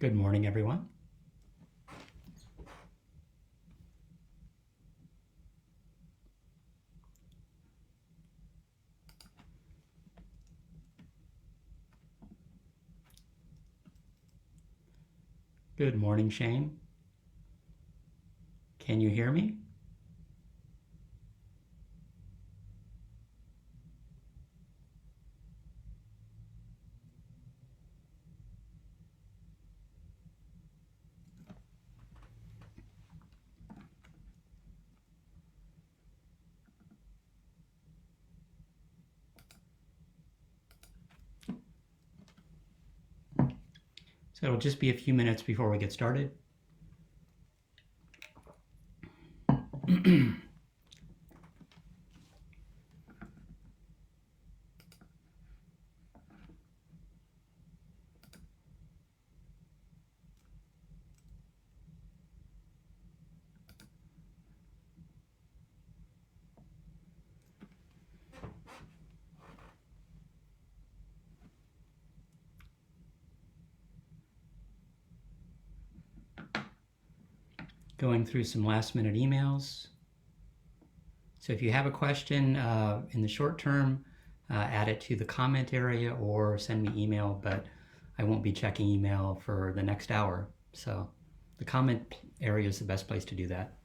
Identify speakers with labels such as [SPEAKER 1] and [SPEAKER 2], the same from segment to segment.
[SPEAKER 1] Good morning, everyone. Good morning, Shane. Can you hear me? So it'll just be a few minutes before we get started. Going through some last minute emails. So if you have a question in the short term, add it to the comment area or send me email, but I won't be checking email for the next hour. So the comment area is the best place to do that.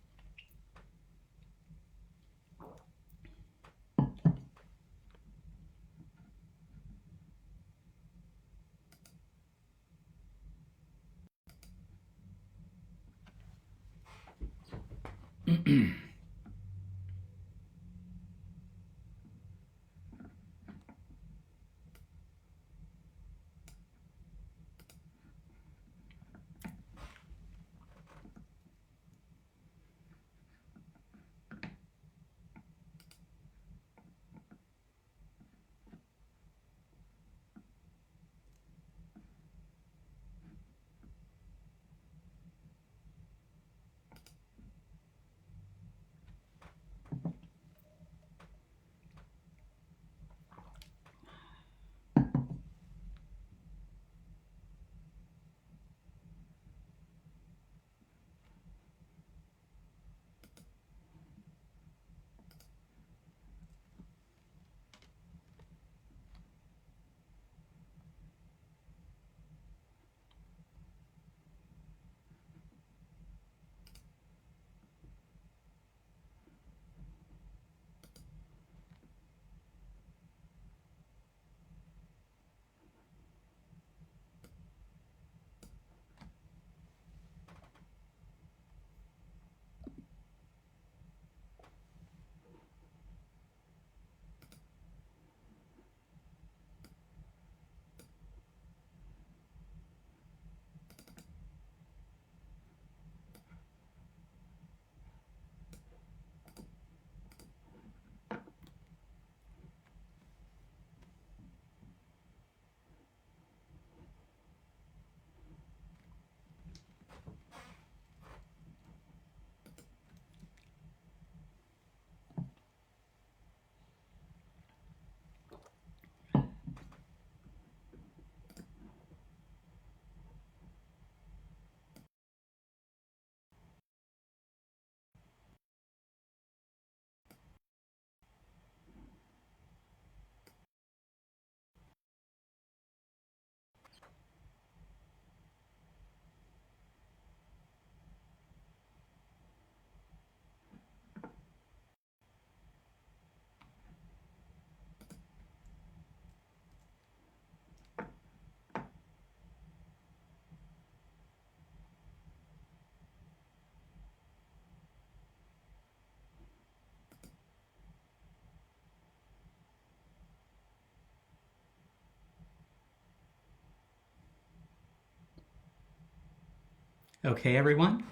[SPEAKER 1] Okay, everyone.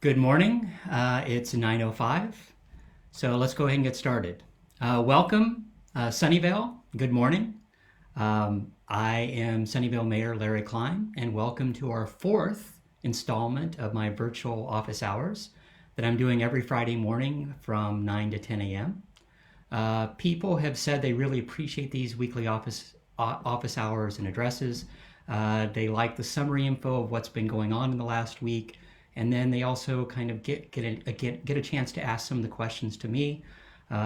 [SPEAKER 1] Good morning. It's 9:05. So let's go ahead and get started. Welcome, Sunnyvale. Good morning. I am Sunnyvale Mayor Larry Klein, and welcome to our fourth installment of my virtual office hours that I'm doing every Friday morning from 9 to 10 a.m. People have said they really appreciate these weekly office hours and addresses. They like the summary info of what's been going on in the last week, and then they also kind of get a chance to ask some of the questions to me.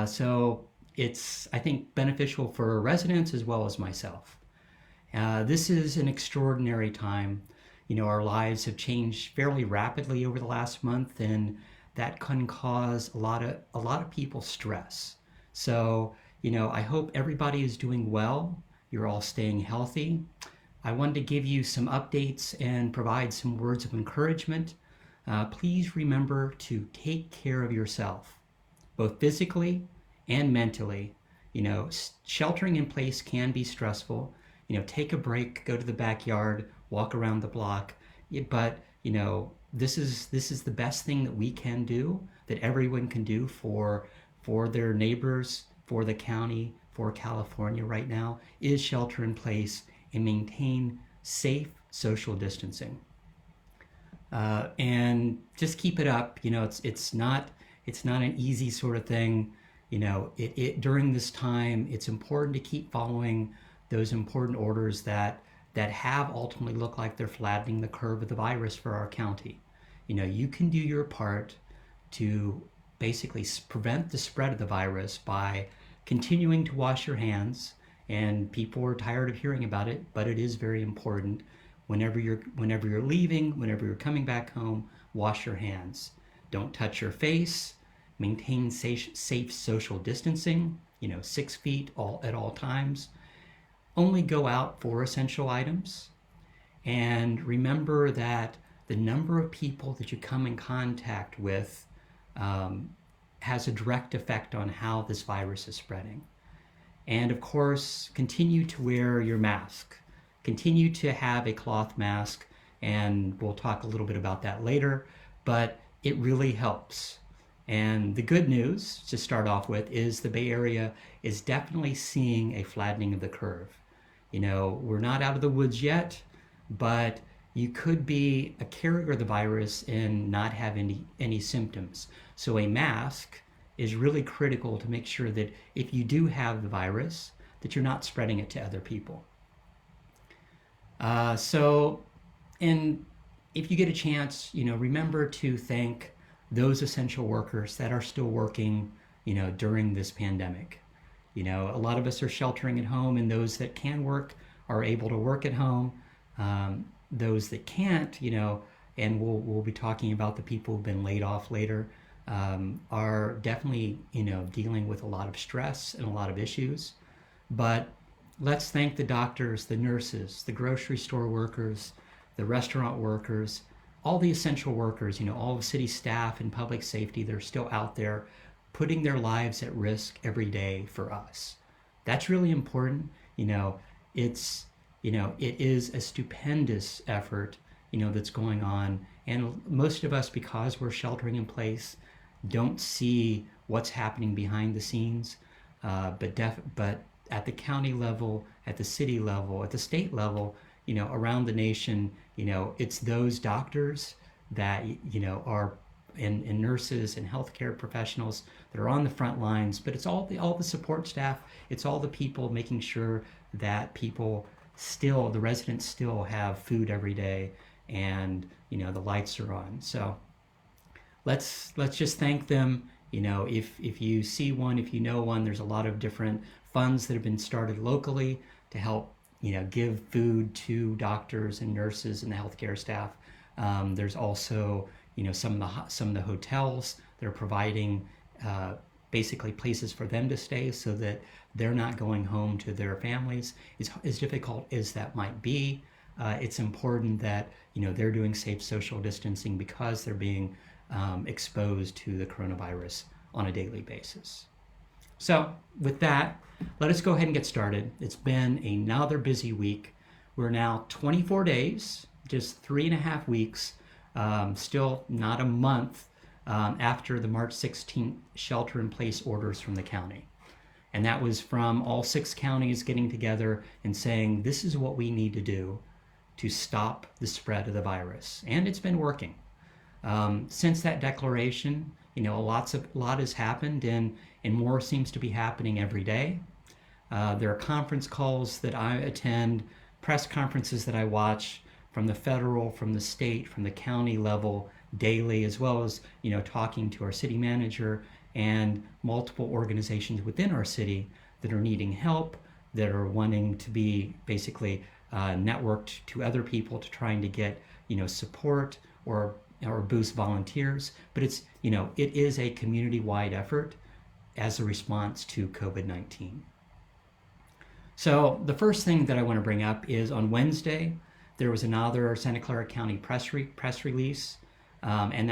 [SPEAKER 1] So it's, I think, beneficial for residents as well as myself. This is an extraordinary time. Our lives have changed fairly rapidly over the last month, and that can cause a lot of people stress. So, I hope everybody is doing well. You're all staying healthy. I wanted to give you some updates and provide some words of encouragement. Please remember to take care of yourself, both physically and mentally. Sheltering in place can be stressful. Take a break, go to the backyard, walk around the block. But, this is the best thing that we can do, that everyone can do for their neighbors, for the county, for California right now, is shelter in place and maintain safe social distancing. And just keep it up. It's not an easy sort of thing. During this time, it's important to keep following those important orders that have ultimately looked like they're flattening the curve of the virus for our county. You can do your part to basically prevent the spread of the virus by continuing to wash your hands. And people are tired of hearing about it, but it is very important. Whenever you're leaving, whenever you're coming back home, wash your hands. Don't touch your face. Maintain safe social distancing. 6 feet at all times. Only go out for essential items. And remember that the number of people that you come in contact with has a direct effect on how this virus is spreading. And of course, continue to wear your mask. Continue to have a cloth mask, and we'll talk a little bit about that later, but it really helps. And the good news, to start off with, is the Bay Area is definitely seeing a flattening of the curve. We're not out of the woods yet, but you could be a carrier of the virus and not have any symptoms. So a mask is really critical to make sure that if you do have the virus, that you're not spreading it to other people. And if you get a chance, remember to thank those essential workers that are still working, during this pandemic. A lot of us are sheltering at home, and those that can work are able to work at home. Those that can't, and we'll be talking about the people who've been laid off later, are definitely, dealing with a lot of stress and a lot of issues. But let's thank the doctors, the nurses, the grocery store workers, the restaurant workers, all the essential workers, all the city staff and public safety. They're still out there putting their lives at risk every day for us. That's really important. It is a stupendous effort, that's going on. And most of us, because we're sheltering in place, don't see what's happening behind the scenes. But at the county level, at the city level, at the state level, around the nation, it's those doctors that, are and nurses and healthcare professionals that are on the front lines. But it's all the support staff. It's all the people making sure that the residents still have food every day, and the lights are on. So let's just thank them. If you see one, if you know one, there's a lot of different funds that have been started locally to help give food to doctors and nurses and the healthcare staff. There's also some of the hotels that are providing basically places for them to stay so that they're not going home to their families. As difficult as that might be, it's important that they're doing safe social distancing because they're being exposed to the coronavirus on a daily basis. So with that, let us go ahead and get started. It's been another busy week. We're now 24 days, just 3.5 weeks, still not a month after the March 16th shelter-in-place orders from the county. And that was from all 6 counties getting together and saying, this is what we need to do to stop the spread of the virus. And it's been working. Since that declaration, a lot has happened, and more seems to be happening every day. There are conference calls that I attend press conferences that I watch from the federal, from the state, from the county level daily, as well as, talking to our city manager and multiple organizations within our city that are needing help, that are wanting to be basically networked to other people to trying to get, support or boost volunteers. But it is a community-wide effort as a response to COVID-19. So the first thing that I want to bring up is on Wednesday, there was another Santa Clara County press release, and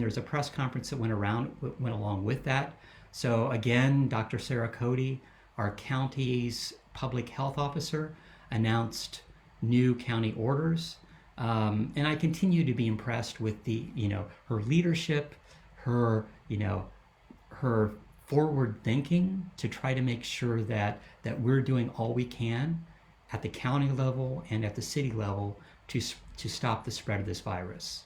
[SPEAKER 1] there's a press conference that went along with that. So again, Dr. Sarah Cody, our county's public health officer, announced new county orders, and I continue to be impressed with her leadership, her forward thinking to try to make sure that we're doing all we can at the county level and at the city level to stop the spread of this virus.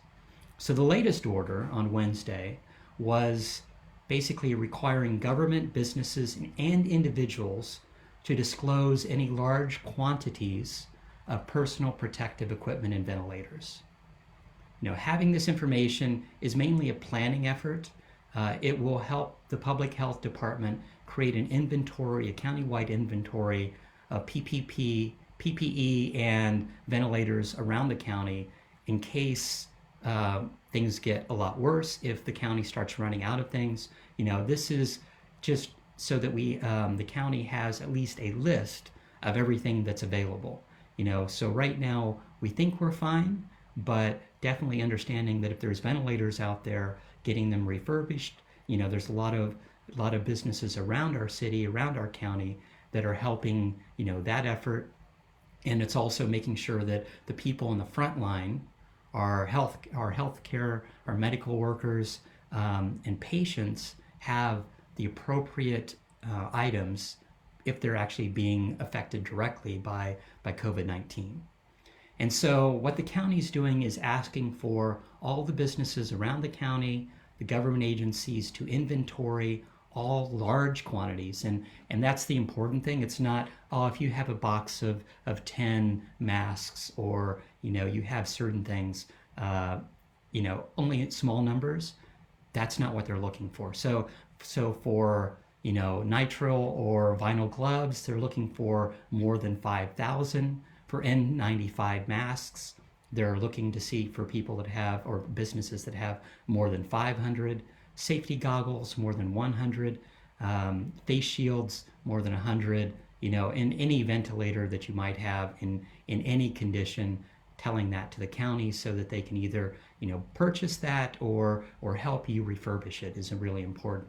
[SPEAKER 1] So the latest order on Wednesday was basically requiring government, businesses, and individuals to disclose any large quantities of personal protective equipment and ventilators. Having this information is mainly a planning effort. It will help the public health department create an inventory, a countywide inventory of PPE, and ventilators around the county in case things get a lot worse. If the county starts running out of things, this is just so that the county has at least a list of everything that's available. So right now we think we're fine, but definitely understanding that if there's ventilators out there, getting them refurbished, there's a lot of businesses around our city, around our county that are helping, that effort. And it's also making sure that the people in the front line, our healthcare, our medical workers, and patients have the appropriate items if they're actually being affected directly by COVID-19. And so what the county is doing is asking for all the businesses around the county, the government agencies, to inventory all large quantities. And that's the important thing. It's not, if you have a box of 10 masks, or, you have certain things, only in small numbers. That's not what they're looking for. So for, nitrile or vinyl gloves, they're looking for more than 5,000. For N95 masks, they're looking to see for people that have, or businesses that have, more than 500. Safety goggles, more than 100. Face shields, more than 100. In any ventilator that you might have in any condition, telling that to the county so that they can either, purchase that or help you refurbish it is really important.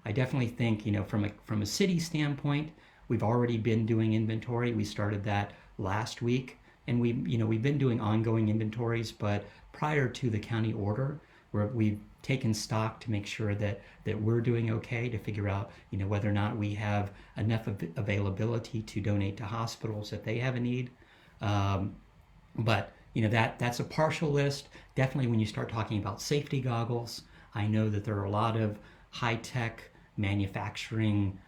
[SPEAKER 1] I definitely think, from a city standpoint, we've already been doing inventory. We started that last week, and we've been doing ongoing inventories, but prior to the county order, we've taken stock to make sure that we're doing okay, to figure out, whether or not we have enough availability to donate to hospitals if they have a need. But that's a partial list. Definitely when you start talking about safety goggles, I know that there are a lot of high-tech manufacturing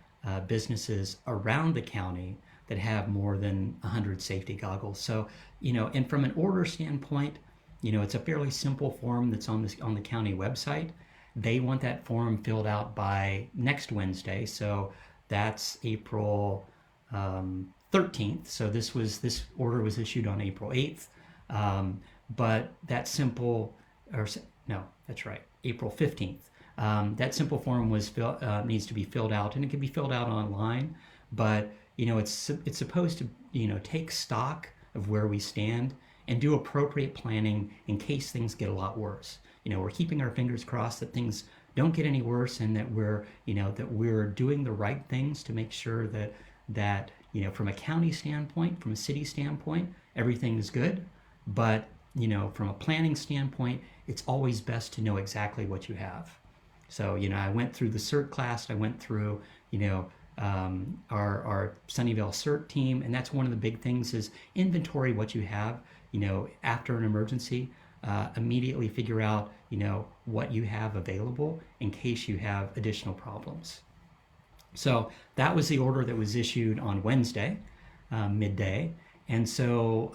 [SPEAKER 1] businesses around the county that have more than 100 safety goggles. So, and from an order standpoint, it's a fairly simple form that's on the county website. They want that form filled out by next Wednesday. So that's April 13th. So this order was issued on April 8th. But that April 15th. That simple form needs to be filled out, and it can be filled out online. But it's supposed to take stock of where we stand and do appropriate planning in case things get a lot worse. We're keeping our fingers crossed that things don't get any worse, and that we're doing the right things to make sure that from a county standpoint, from a city standpoint, everything is good. But from a planning standpoint, it's always best to know exactly what you have. So I went through the CERT class. I went through our Sunnyvale CERT team, and that's one of the big things is inventory what you have. After an emergency, immediately figure out what you have available in case you have additional problems. So that was the order that was issued on Wednesday, midday. And so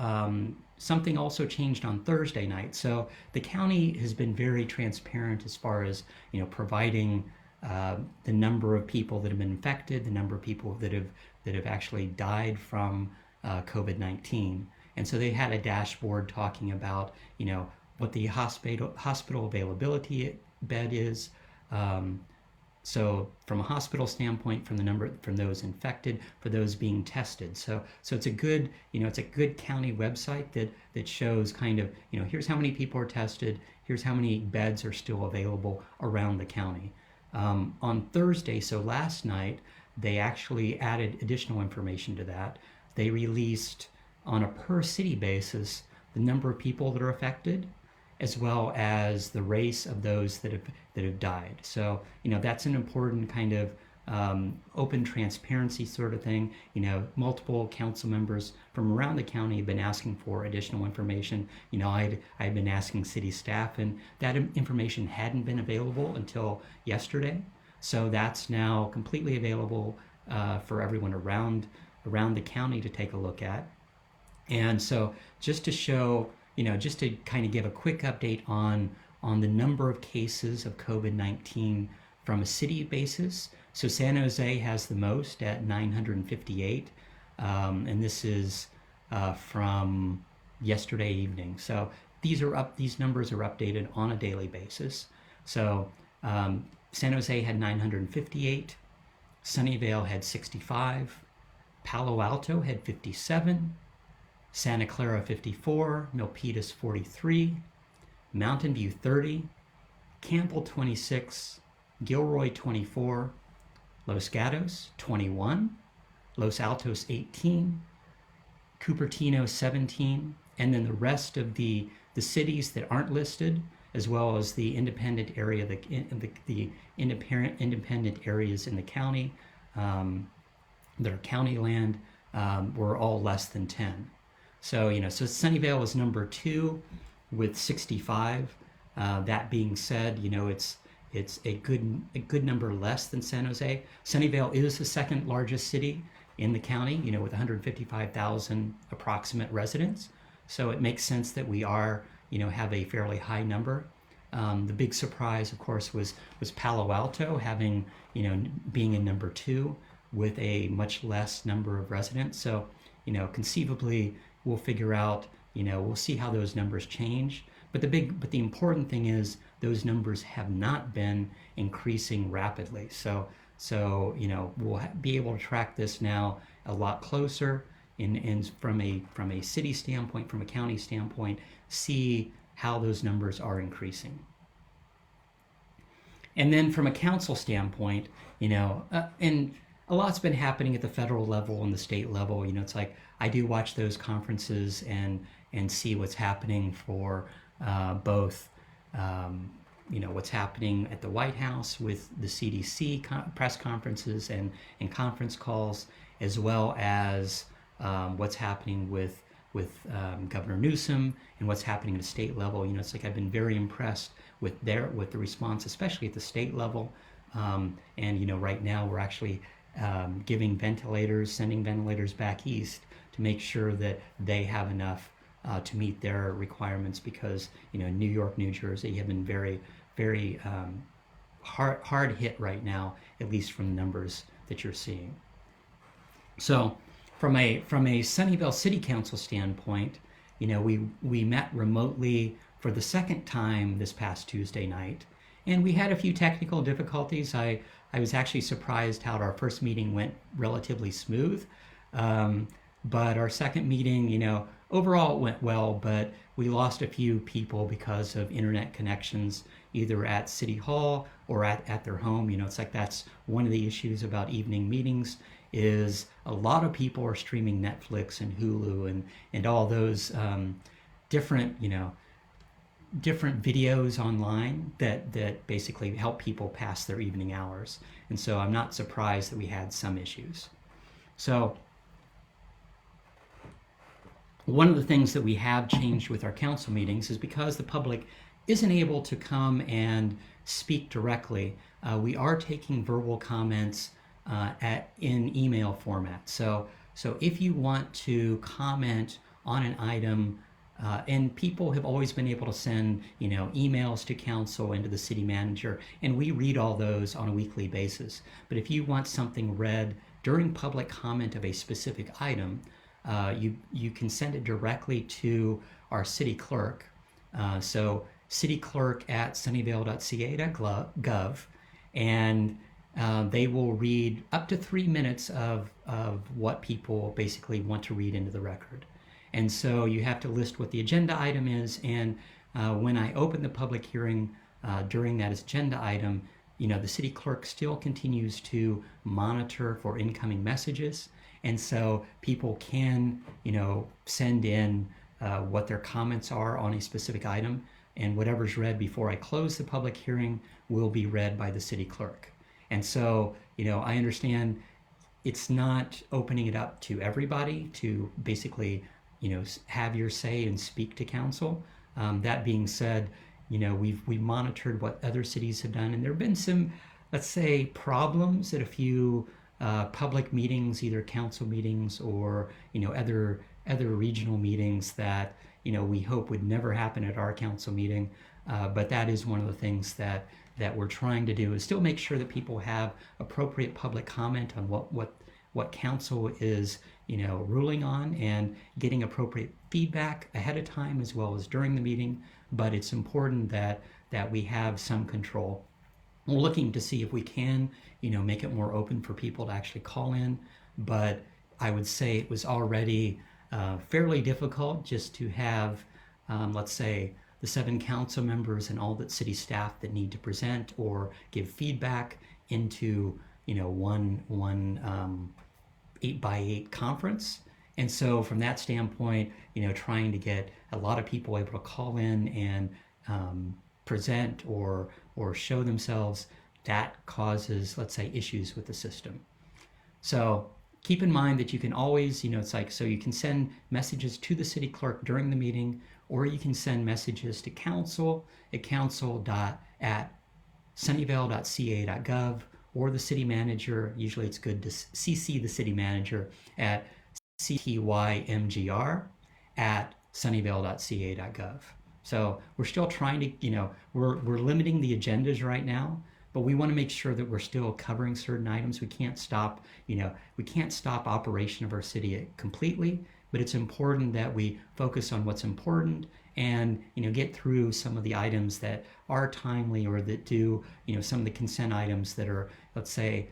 [SPEAKER 1] something also changed on Thursday night. So the county has been very transparent as far as providing the number of people that have been infected, the number of people that have actually died from COVID-19. And so they had a dashboard talking about what the hospital availability bed is. So from a hospital standpoint, from those infected, for those being tested. So it's a good, it's a good county website that shows kind of, here's how many people are tested, here's how many beds are still available around the county. On Thursday, so last night, they actually added additional information to that. They released on a per city basis the number of people that are affected, as well as the race of those that have died. So that's an important kind of open transparency sort of thing. Multiple council members from around the county have been asking for additional information. I'd been asking city staff, and that information hadn't been available until yesterday. So that's now completely available for everyone around the county to take a look at. And so just to show, just to kind of give a quick update on the number of cases of COVID-19 from a city basis. So San Jose has the most at 958, and this is from yesterday evening. So these numbers are updated on a daily basis. So San Jose had 958, Sunnyvale had 65, Palo Alto had 57, Santa Clara 54, Milpitas 43, Mountain View 30, Campbell 26, Gilroy 24, Los Gatos 21, Los Altos 18, Cupertino 17, and then the rest of the cities that aren't listed, as well as the independent area, the independent areas in the county that are county land, were all less than 10. So so Sunnyvale was number 2 with 65. That being said, it's a good number less than San Jose. Sunnyvale is the second largest city in the county, with 155,000 approximate residents. So it makes sense that we are, have a fairly high number. The big surprise, of course, was Palo Alto having, being in number 2 with a much less number of residents. So, conceivably, we'll figure out, we'll see how those numbers change. But the important thing is those numbers have not been increasing rapidly. So we'll be able to track this now a lot closer, and from a city standpoint, from a county standpoint, see how those numbers are increasing. And then from a council standpoint, and a lot's been happening at the federal level and the state level. It's like I do watch those conferences and see what's happening for both, what's happening at the White House with the CDC press conferences and conference calls, as well as what's happening with Governor Newsom and what's happening at the state level. It's like I've been very impressed with the response, especially at the state level. And right now we're actually sending ventilators back east to make sure that they have enough to meet their requirements, because New York, New Jersey have been very, very hard hit right now, at least from the numbers that you're seeing. So from a Sunnyvale City Council standpoint, we met remotely for the second time this past Tuesday night, and we had a few technical difficulties. I was actually surprised how our first meeting went relatively smooth, but our second meeting, overall it went well, but we lost a few people because of internet connections, either at City Hall or at their home. It's like that's one of the issues about evening meetings, is a lot of people are streaming Netflix and Hulu and all those different videos online that basically help people pass their evening hours. And so I'm not surprised that we had some issues. So one of the things that we have changed with our council meetings is because the public isn't able to come and speak directly, we are taking verbal comments in email format. So So if you want to comment on an item, and people have always been able to send, emails to council and to the city manager, and we read all those on a weekly basis. But if you want something read during public comment of a specific item, you can send it directly to our city clerk. So cityclerk@sunnyvale.ca.gov, and they will read up to 3 minutes of what people basically want to read into the record. And so you have to list what the agenda item is, and when I open the public hearing during that agenda item, the city clerk still continues to monitor for incoming messages, and so people can, send in what their comments are on a specific item, and whatever's read before I close the public hearing will be read by the city clerk. And so, I understand it's not opening it up to everybody to basically, have your say and speak to council. That being said, we've monitored what other cities have done, and there have been some, let's say, problems at a few public meetings, either council meetings or other regional meetings that we hope would never happen at our council meeting. But that is one of the things that we're trying to do, is still make sure that people have appropriate public comment on what council is ruling on, and getting appropriate feedback ahead of time as well as during the meeting. But it's important that we have some control. We're looking to see if we can make it more open for people to actually call in, but I would say it was already fairly difficult just to have, let's say, the 7 council members and all the city staff that need to present or give feedback into one 8x8 conference. And so from that standpoint, trying to get a lot of people able to call in and present or show themselves, that causes, let's say, issues with the system. So keep in mind that you can always, it's like, so you can send messages to the city clerk during the meeting, or you can send messages to council at council.sunnyvale.ca.gov, or the city manager. Usually it's good to CC the city manager at ctymgr@sunnyvale.ca.gov. So we're still trying to, we're limiting the agendas right now, but we want to make sure that we're still covering certain items. We can't stop, we can't stop operation of our city completely, but it's important that we focus on what's important and, get through some of the items that are timely, or that do, some of the consent items that are, let's say,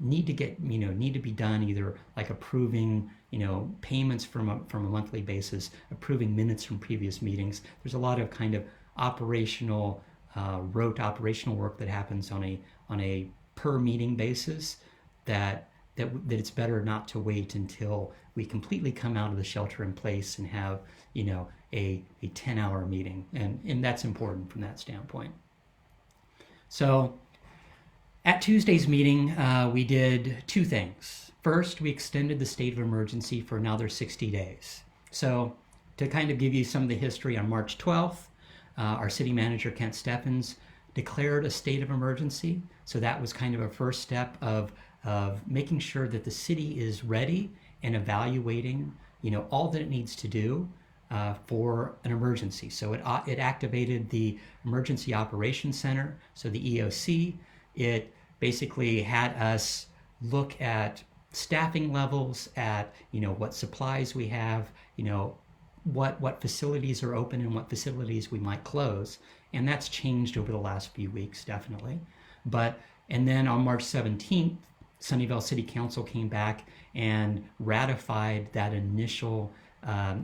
[SPEAKER 1] need to be done, either like approving, payments from a monthly basis, approving minutes from previous meetings. There's a lot of kind of operational, rote operational work that happens on a per meeting basis that it's better not to wait until we completely come out of the shelter in place and have, a 10-hour meeting. And that's important from that standpoint. So at Tuesday's meeting, we did 2 things. First, we extended the state of emergency for another 60 days. So to kind of give you some of the history, on March 12th, our city manager, Kent Steffens, declared a state of emergency. So that was kind of a first step of making sure that the city is ready and evaluating, all that it needs to do for an emergency. So it activated the Emergency Operations Center, so the EOC. It basically had us look at staffing levels, at what supplies we have, what facilities are open and what facilities we might close. And that's changed over the last few weeks, definitely. And then on March 17th, Sunnyvale City Council came back and ratified that initial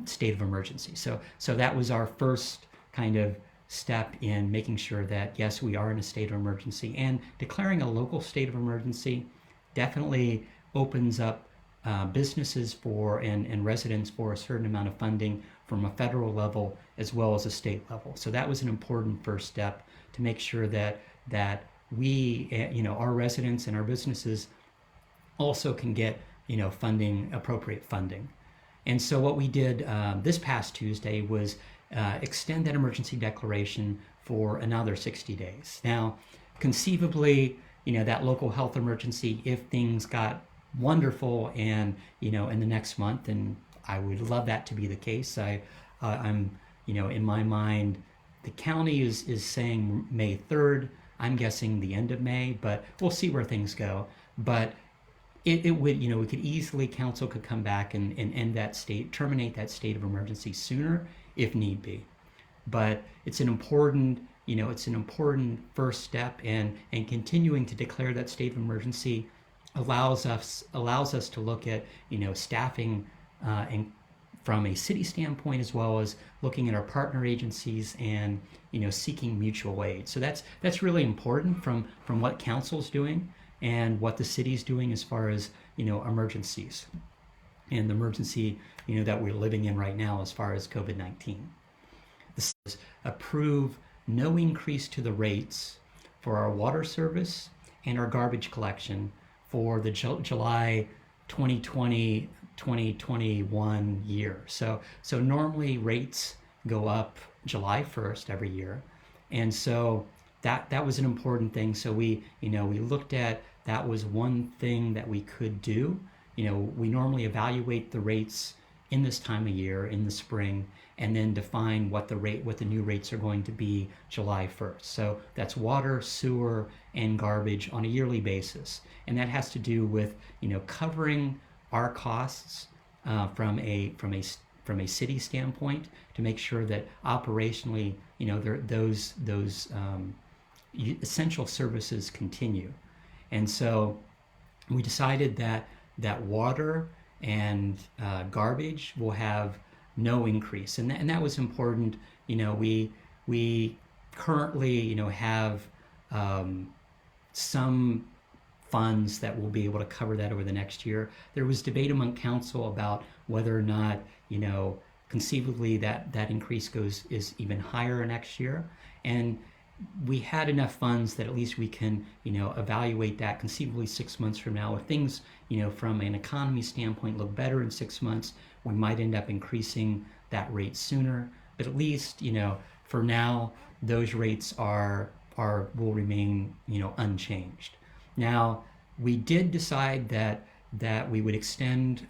[SPEAKER 1] state of emergency. So that was our first kind of step in making sure that, yes, we are in a state of emergency. And declaring a local state of emergency definitely opens up businesses and residents for a certain amount of funding from a federal level as well as a state level. So that was an important first step to make sure that we, our residents and our businesses also can get, appropriate funding. And so what we did this past Tuesday was extend that emergency declaration for another 60 days. Now, conceivably, that local health emergency, if things got wonderful, and in the next month, and I would love that to be the case. I'm in my mind, the county is saying May 3rd. I'm guessing the end of May, but we'll see where things go. But it would, we could easily, council could come back and end that terminate that state of emergency sooner if need be. But it's an important, first step, and continuing to declare that state of emergency allows us to look at, staffing, and from a city standpoint, as well as looking at our partner agencies and seeking mutual aid. So that's really important from what council's doing and what the city's doing as far as emergencies and the emergency that we're living in right now as far as COVID-19. This is approve no increase to the rates for our water service and our garbage collection for the July 2020 2021 year. So normally rates go up July 1st every year, and so that was an important thing. So we looked at that was one thing that we could do. We normally evaluate the rates in this time of year in the spring, and then define what the new rates are going to be July 1st. So that's water, sewer, and garbage on a yearly basis, and that has to do with covering our costs from a city standpoint to make sure that operationally those essential services continue. And so we decided that water and garbage will have no increase, and that was important. We currently have some funds that will be able to cover that over the next year. There was debate among council about whether or not conceivably that increase is even higher next year, and we had enough funds that at least we can evaluate that conceivably 6 months from now. If things from an economy standpoint look better in 6 months, we might end up increasing that rate sooner. But at least for now, those rates will remain unchanged. Now, we did decide that we would extend,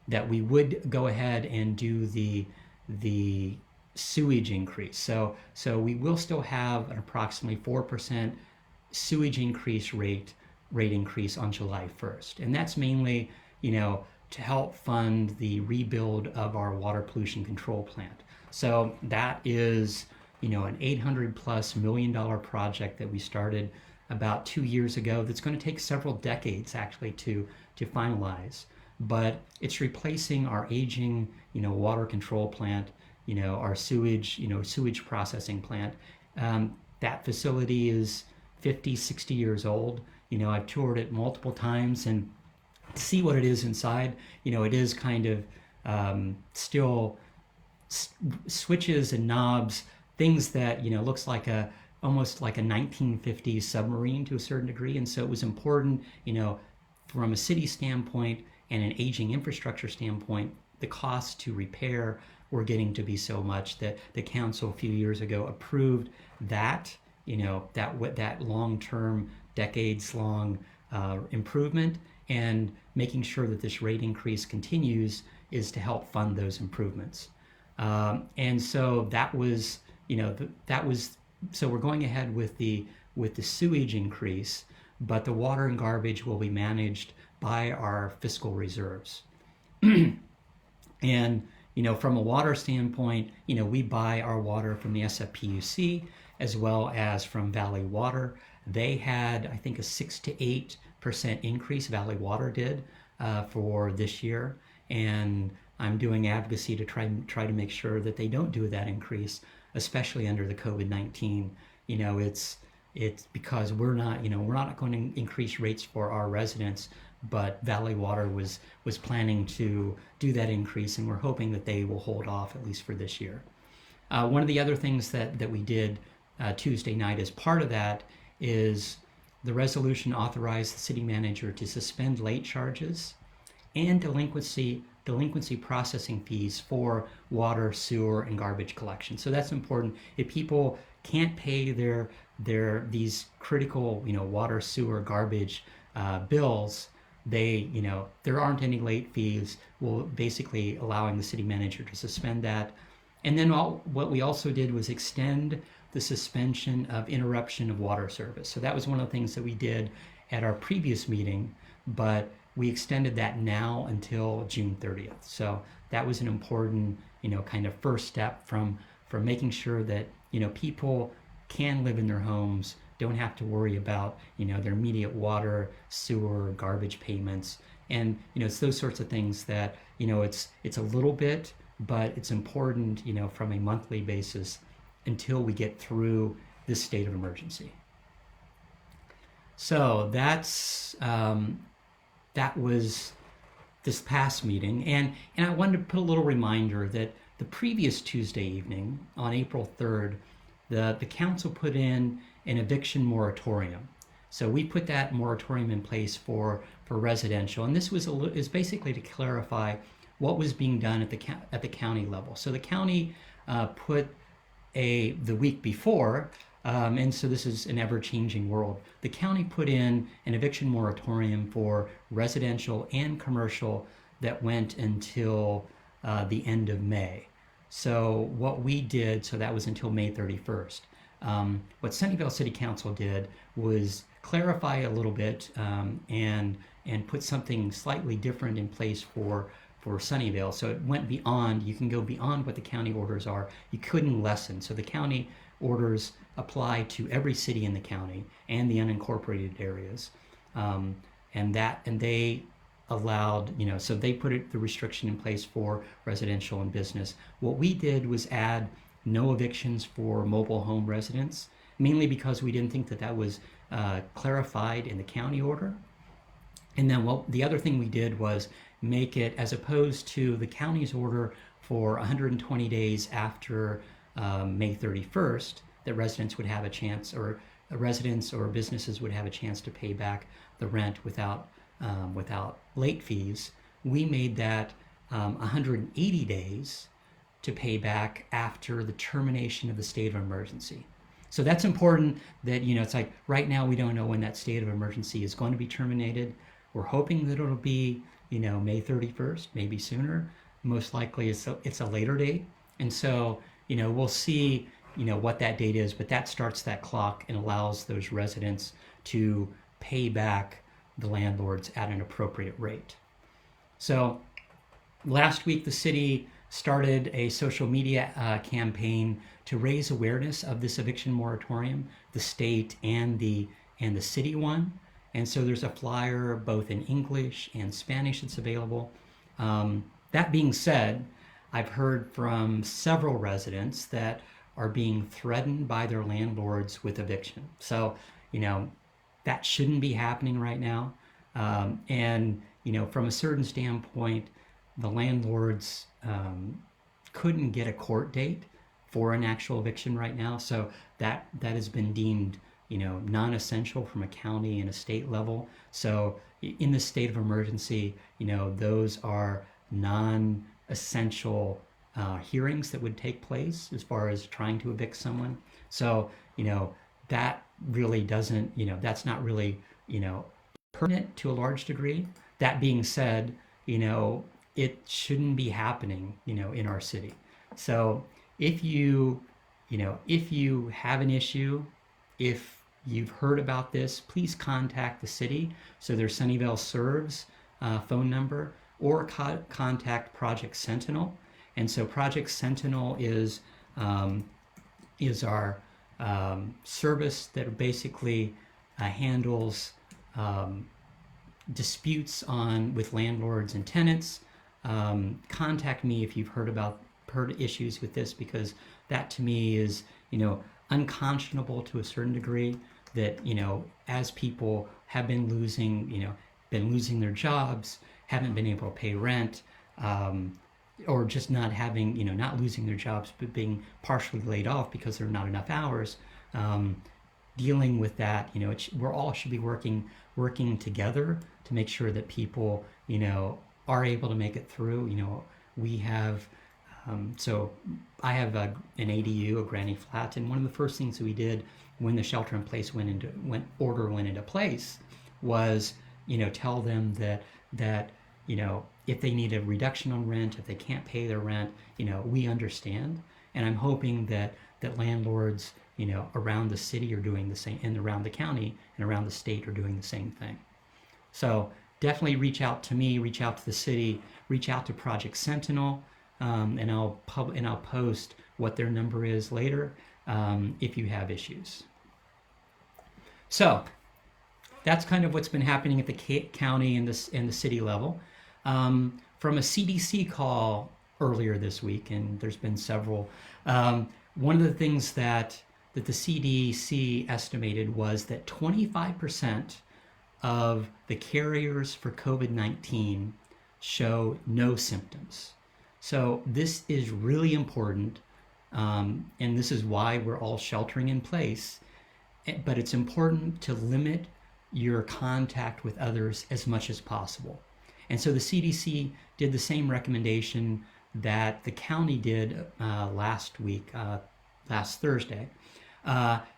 [SPEAKER 1] that we would go ahead and do the sewage increase. So we will still have an approximately 4% sewage rate increase on July 1st. And that's mainly, to help fund the rebuild of our water pollution control plant. So that is, an $800+ million project that we started about 2 years ago that's going to take several decades actually to finalize. But it's replacing our aging, water control plant, our sewage processing plant. That facility is 50, 60 years old. I've toured it multiple times, and to see what it is inside, it is kind of still switches and knobs, things that looks like almost like a 1950s submarine to a certain degree. And so it was important, from a city standpoint and an aging infrastructure standpoint, the cost to repair were getting to be so much that the council a few years ago approved that long-term, decades-long improvement, and making sure that this rate increase continues is to help fund those improvements. And so that was, so we're going ahead with the sewage increase, but the water and garbage will be managed by our fiscal reserves. And from a water standpoint, we buy our water from the SFPUC as well as from Valley Water. They had, I think, a 6 to 8% increase. Valley Water did for this year, and I'm doing advocacy to try to make sure that they don't do that increase, especially under the COVID-19. It's because we're not going to increase rates for our residents, but Valley Water was planning to do that increase, and we're hoping that they will hold off at least for this year. One of the other things that we did Tuesday night as part of that is the resolution authorized the city manager to suspend late charges and delinquency processing fees for water, sewer, and garbage collection. So that's important. If people can't pay these critical water, sewer, garbage bills, there aren't any late fees. Well, basically allowing the city manager to suspend that. And then what we also did was extend the suspension of interruption of water service. So that was one of the things that we did at our previous meeting, but we extended that now until June 30th. So that was an important, kind of first step from making sure that, people can live in their homes, don't have to worry about, their immediate water, sewer, garbage payments. And, it's those sorts of things that, it's a little bit, but it's important, from a monthly basis until we get through this state of emergency. So that was this past meeting, and I wanted to put a little reminder that the previous Tuesday evening, on April 3rd, the council put in an eviction moratorium. So we put that moratorium in place for residential, and this is basically to clarify what was being done at the county level. So the county put the week before, and so this is an ever-changing world. The county put in an eviction moratorium for residential and commercial that went until the end of May. So what we did, so that was until May 31st. What Sunnyvale City Council did was clarify a little bit and put something slightly different in place for Sunnyvale. So it went beyond, you can go beyond what the county orders are. You couldn't lessen. So the county orders apply to every city in the county and the unincorporated areas. And they allowed, so they put the restriction in place for residential and business. What we did was add no evictions for mobile home residents, mainly because we didn't think that was clarified in the county order. And then the other thing we did was make it, as opposed to the county's order for 120 days after May 31st, that residents would have a chance, or residents or businesses would have a chance to pay back the rent without late fees. We made that 180 days to pay back after the termination of the state of emergency. So that's important that, it's like right now we don't know when that state of emergency is going to be terminated. We're hoping that it'll be, May 31st, maybe sooner. Most likely it's a later date. And so, we'll see, what that date is, but that starts that clock and allows those residents to pay back the landlords at an appropriate rate. So last week, the city started a social media campaign to raise awareness of this eviction moratorium, the state and the city one. And so there's a flyer both in English and Spanish that's available. That being said, I've heard from several residents that are being threatened by their landlords with eviction. So, that shouldn't be happening right now. And, from a certain standpoint, the landlords couldn't get a court date for an actual eviction right now. So that has been deemed, non-essential from a county and a state level. So in the state of emergency, those are non-essential hearings that would take place as far as trying to evict someone. So, that really doesn't, that's not really, pertinent to a large degree. That being said, it shouldn't be happening, in our city. So if you have an issue, if you've heard about this, please contact the city. So there's Sunnyvale Serves phone number, or contact Project Sentinel. And so Project Sentinel is our service that basically handles disputes with landlords and tenants. Contact me if you've heard issues with this, because that to me is unconscionable to a certain degree, that as people have been losing their jobs, haven't been able to pay rent, or just not having, not losing their jobs, but being partially laid off because there are not enough hours. Dealing with that, we're all should be working together to make sure that people, are able to make it through. We have, so I have an ADU, a granny flat, and one of the first things that we did when the shelter in place order went into place was, tell them that if they need a reduction on rent, if they can't pay their rent, we understand. And I'm hoping that landlords, around the city are doing the same, and around the county and around the state are doing the same thing. So definitely reach out to me, reach out to the city, reach out to Project Sentinel, and I'll post what their number is later if you have issues. So that's kind of what's been happening at the county and the city level. From a CDC call earlier this week, and there's been several, one of the things that the CDC estimated was that 25% of the carriers for COVID-19 show no symptoms. So this is really important, and this is why we're all sheltering in place. But it's important to limit your contact with others as much as possible. And so the CDC did the same recommendation that the county did last Thursday,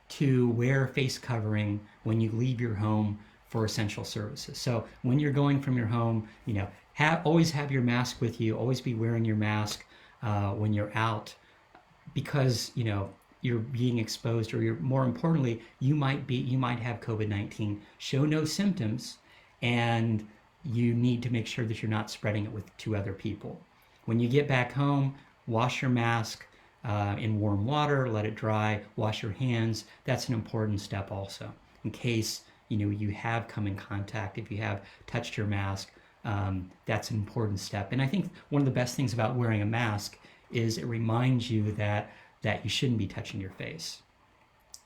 [SPEAKER 1] to wear face covering when you leave your home for essential services. So when you're going from your home, always have your mask with you, always be wearing your mask when you're out, because you're being exposed, or more importantly, you might have COVID-19, show no symptoms, and you need to make sure that you're not spreading it to other people. When you get back home, wash your mask in warm water, let it dry, wash your hands. That's an important step also, in case you have come in contact. If you have touched your mask, that's an important step. And I think one of the best things about wearing a mask is it reminds you that you shouldn't be touching your face.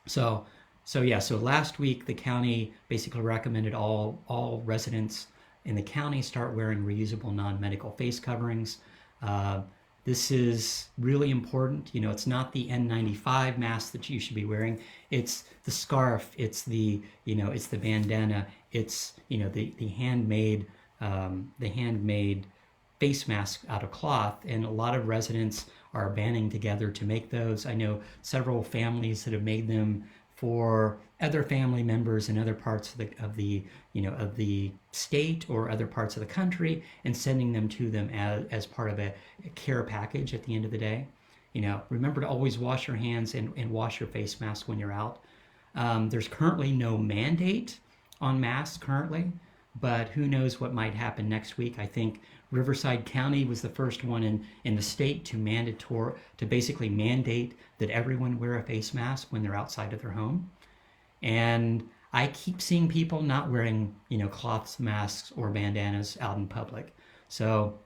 [SPEAKER 1] So last week the county basically recommended all residents in the county start wearing reusable non-medical face coverings. This is really important. It's not the N95 mask that you should be wearing. It's the scarf. It's the bandana. It's the handmade face mask out of cloth, and a lot of residents are banding together to make those. I know several families that have made them for other family members in other parts of the state or other parts of the country, and sending them to them as part of a care package at the end of the day. Remember to always wash your hands and wash your face mask when you're out. There's currently no mandate on masks currently, but who knows what might happen next week. I think Riverside County was the first one in the state to basically mandate that everyone wear a face mask when they're outside of their home. And I keep seeing people not wearing, cloth masks or bandanas out in public. So,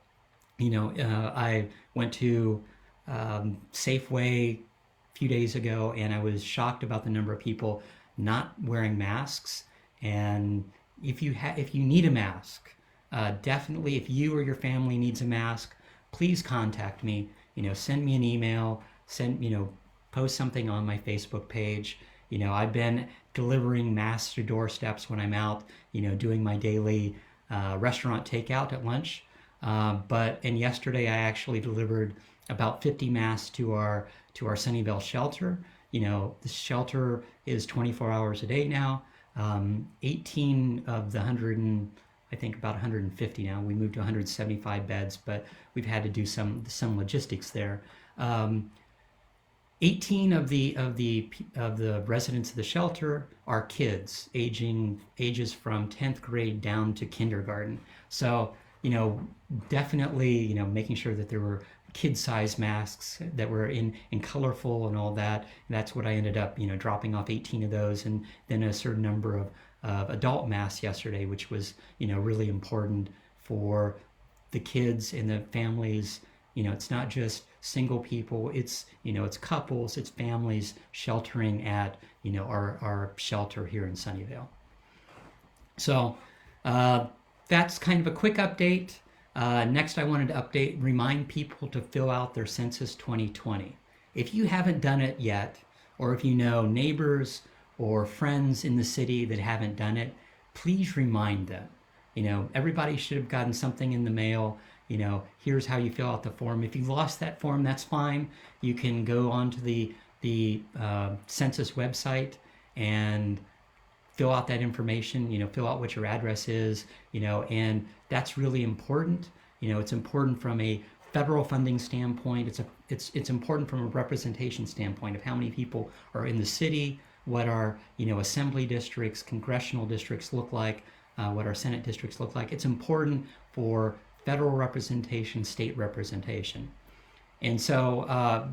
[SPEAKER 1] I went to Safeway a few days ago, and I was shocked about the number of people not wearing masks. And if you need a mask, definitely, if you or your family needs a mask, please contact me. Send me an email. Post something on my Facebook page. I've been delivering masks to doorsteps when I'm out. Doing my daily restaurant takeout at lunch. And yesterday I actually delivered about 50 masks to our Sunnyvale shelter. The shelter is 24 hours a day now. 18 of the 100 and I think about 150 now. We moved to 175 beds, but we've had to do some logistics there. 18 of the residents of the shelter are kids, ages from 10th grade down to kindergarten. So definitely making sure that there were kid-sized masks that were in colorful and all that. And that's what I ended up dropping off 18 of those, and then a certain number of adult masks yesterday, which was really important for the kids and the families. It's not just single people, it's couples, it's families sheltering at our shelter here in Sunnyvale. So that's kind of a quick update. Next, I wanted to remind people to fill out their Census 2020. If you haven't done it yet, or if you know neighbors or friends in the city that haven't done it, please remind them. Everybody should have gotten something in the mail. Here's how you fill out the form. If you lost that form, that's fine. You can go onto the census website and fill out that information, fill out what your address is, and that's really important. It's important from a federal funding standpoint. It's important from a representation standpoint of how many people are in the city, what our assembly districts, congressional districts look like, what our Senate districts look like. It's important for federal representation, state representation. And so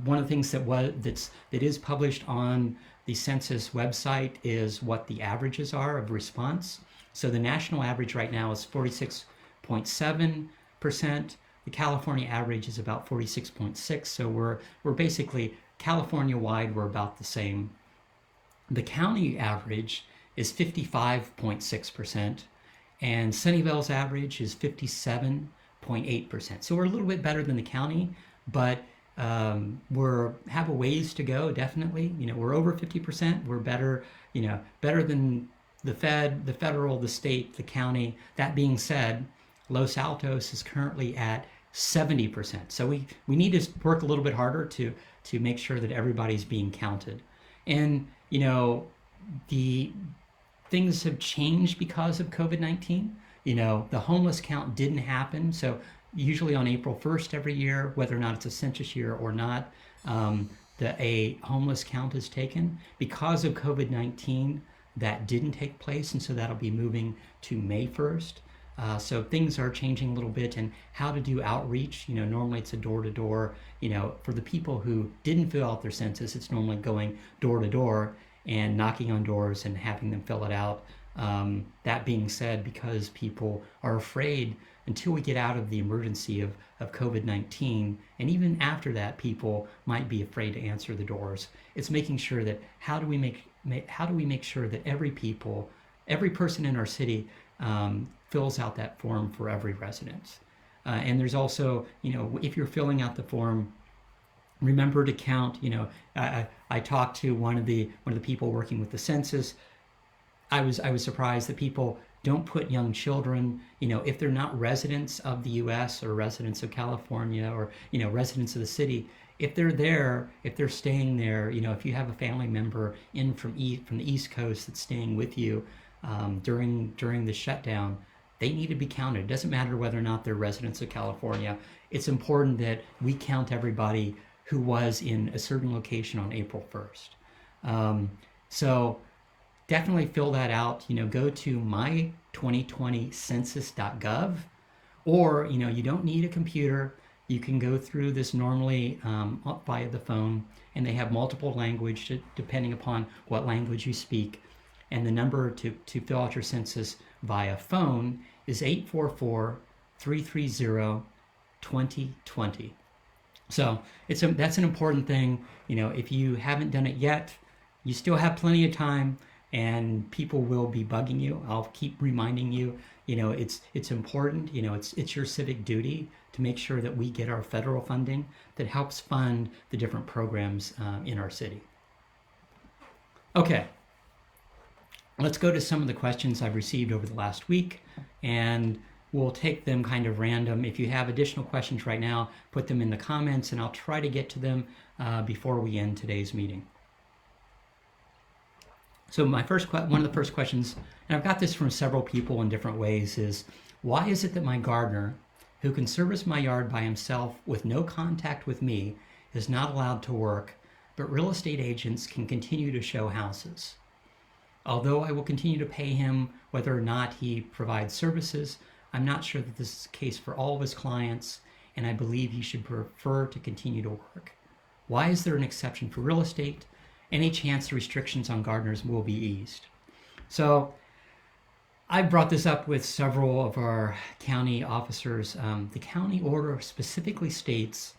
[SPEAKER 1] one of the things that is published on the census website is what the averages are of response. So the national average right now is 46.7%. The California average is about 46.6%. So we're basically California-wide, we're about the same. The county average is 55.6%, and Sunnyvale's average is 57.8%. So we're a little bit better than the county, but we're have a ways to go. Definitely, we're over 50%. We're better, better than the federal, the state, the county. That being said, Los Altos is currently at 70%. So we need to work a little bit harder to make sure that everybody's being counted. And the things have changed because of COVID-19. The homeless count didn't happen. So usually on April 1st every year, whether or not it's a census year or not, a homeless count is taken. Because of COVID-19, that didn't take place, and so that'll be moving to May 1st. So things are changing a little bit, and how to do outreach. Normally it's a door-to-door. For the people who didn't fill out their census, it's normally going door-to-door and knocking on doors and having them fill it out. That being said, because people are afraid until we get out of the emergency of COVID-19, and even after that, people might be afraid to answer the doors. It's making sure that how do we make sure that every person in our city fills out that form for every resident. And there's also, if you're filling out the form, remember to count. I talked to one of the people working with the census. I was surprised that people don't put young children, if they're not residents of the U.S. or residents of California or residents of the city. If they're staying there, if you have a family member in from the East Coast that's staying with you during the shutdown, they need to be counted. It doesn't matter whether or not they're residents of California. It's important that we count everybody who was in a certain location on April 1st. So definitely fill that out. Go to my2020census.gov, or you don't need a computer. You can go through this normally via the phone, and they have multiple language depending upon what language you speak. And the number to fill out your census via phone is 844-330-2020. So that's an important thing. If you haven't done it yet, you still have plenty of time, and people will be bugging you. I'll keep reminding you. It's important. It's your civic duty to make sure that we get our federal funding that helps fund the different programs in our city. Okay. Let's go to some of the questions I've received over the last week, and we'll take them kind of random. If you have additional questions right now, put them in the comments, and I'll try to get to them before we end today's meeting. So one of the first questions, and I've got this from several people in different ways, is why is it that my gardener, who can service my yard by himself with no contact with me, is not allowed to work, but real estate agents can continue to show houses? Although I will continue to pay him whether or not he provides services, I'm not sure that this is the case for all of his clients, and I believe he should prefer to continue to work. Why is there an exception for real estate? Any chance the restrictions on gardeners will be eased? So I brought this up with several of our county officers. The county order specifically states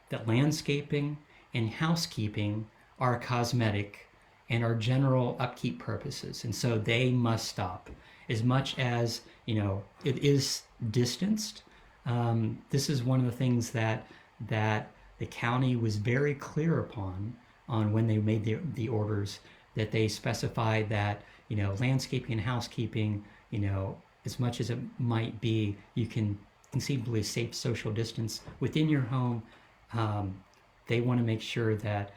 [SPEAKER 1] that landscaping and housekeeping are cosmetic and are general upkeep purposes, and so they must stop. As much as it is distanced, this is one of the things that the county was very clear upon when they made the orders, that they specified that landscaping and housekeeping, as much as it might be, you can conceivably safe social distance within your home. They want to make sure that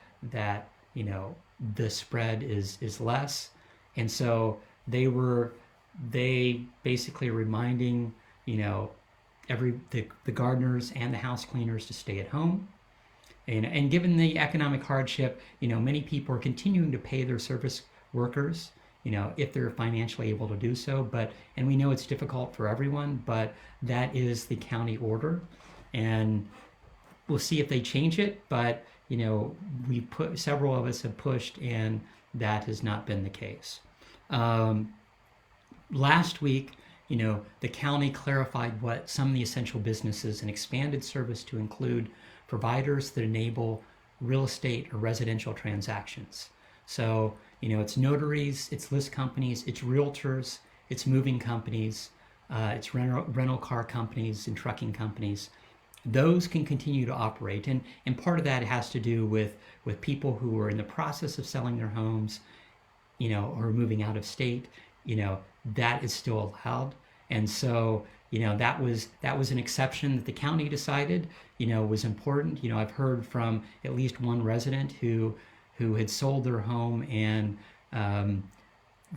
[SPEAKER 1] the spread is less, and so they basically reminding, you know, the gardeners and the house cleaners to stay at home. And given the economic hardship, many people are continuing to pay their service workers, if they're financially able to do so. And we know it's difficult for everyone, but that is the county order. And we'll see if they change it. But, several of us have pushed, and that has not been the case. Last week, the county clarified what some of the essential businesses and expanded service to include providers that enable real estate or residential transactions. So, it's notaries, it's list companies, it's realtors, it's moving companies, it's rental car companies and trucking companies. Those can continue to operate. And part of that has to do with people who are in the process of selling their homes, or moving out of state, that is still allowed. And so, that was an exception that the county decided, was important. I've heard from at least one resident who had sold their home and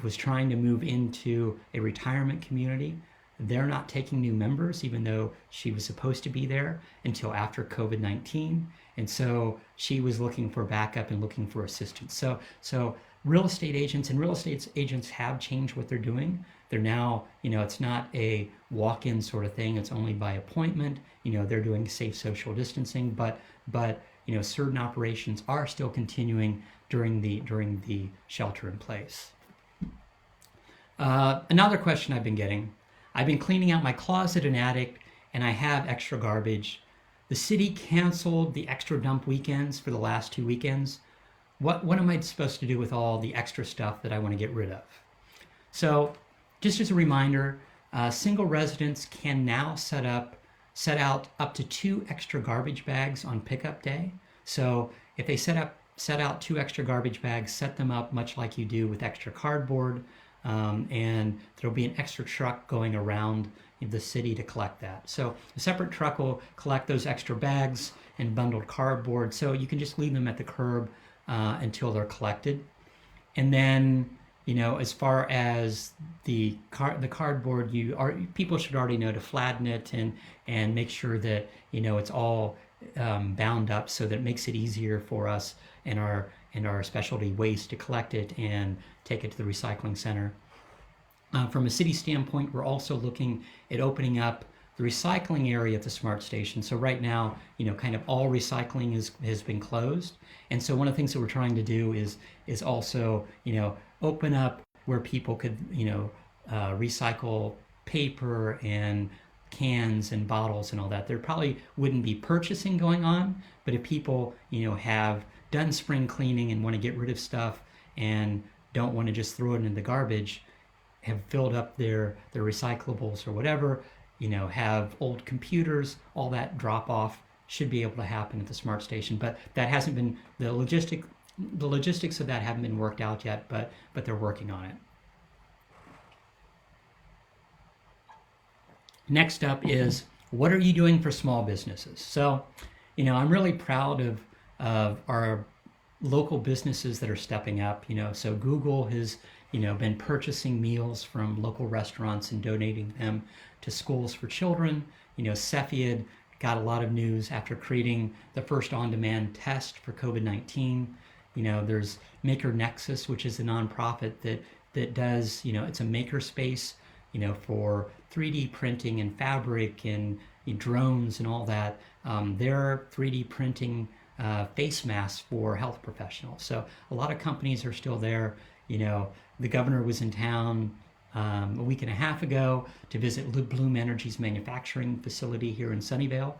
[SPEAKER 1] was trying to move into a retirement community. They're not taking new members, even though she was supposed to be there until after COVID-19. And so she was looking for backup and looking for assistance. So real estate agents have changed what they're doing. They're now, it's not a walk-in sort of thing. It's only by appointment. They're doing safe social distancing, but certain operations are still continuing during the shelter in place. Another question I've been getting: I've been cleaning out my closet and attic, and I have extra garbage. The city canceled the extra dump weekends for the last 2 weekends. What am I supposed to do with all the extra stuff that I want to get rid of? So, just as a reminder, single residents can now set out up to 2 extra garbage bags on pickup day. So if they set out 2 extra garbage bags, set them up much like you do with extra cardboard, and there'll be an extra truck going around the city to collect that. So a separate truck will collect those extra bags and bundled cardboard, so you can just leave them at the curb until they're collected. And then, as far as the cardboard, people should already know to flatten it and make sure that it's all bound up, so that it makes it easier for us and our specialty waste to collect it and take it to the recycling center. From a city standpoint, we're also looking at opening up the recycling area at the Smart Station. So right now, kind of all recycling has been closed. And so one of the things that we're trying to do is also, open up where people could, recycle paper and cans and bottles and all that. There probably wouldn't be purchasing going on, but if people, have done spring cleaning and want to get rid of stuff and don't want to just throw it in the garbage, have filled up their recyclables or whatever, have old computers, all that drop off should be able to happen at the Smart Station. But that hasn't been, the logistics of that haven't been worked out yet, but they're working on it. Next up is, what are you doing for small businesses? So, I'm really proud of our local businesses that are stepping up. So Google has, been purchasing meals from local restaurants and donating them to schools for children. Cepheid got a lot of news after creating the first on-demand test for COVID-19. There's Maker Nexus, which is a nonprofit that does, it's a maker space, for 3D printing and fabric and drones and all that. They're 3D printing face masks for health professionals. So a lot of companies are still there. The governor was in town a week and a half ago to visit Bloom Energy's manufacturing facility here in Sunnyvale,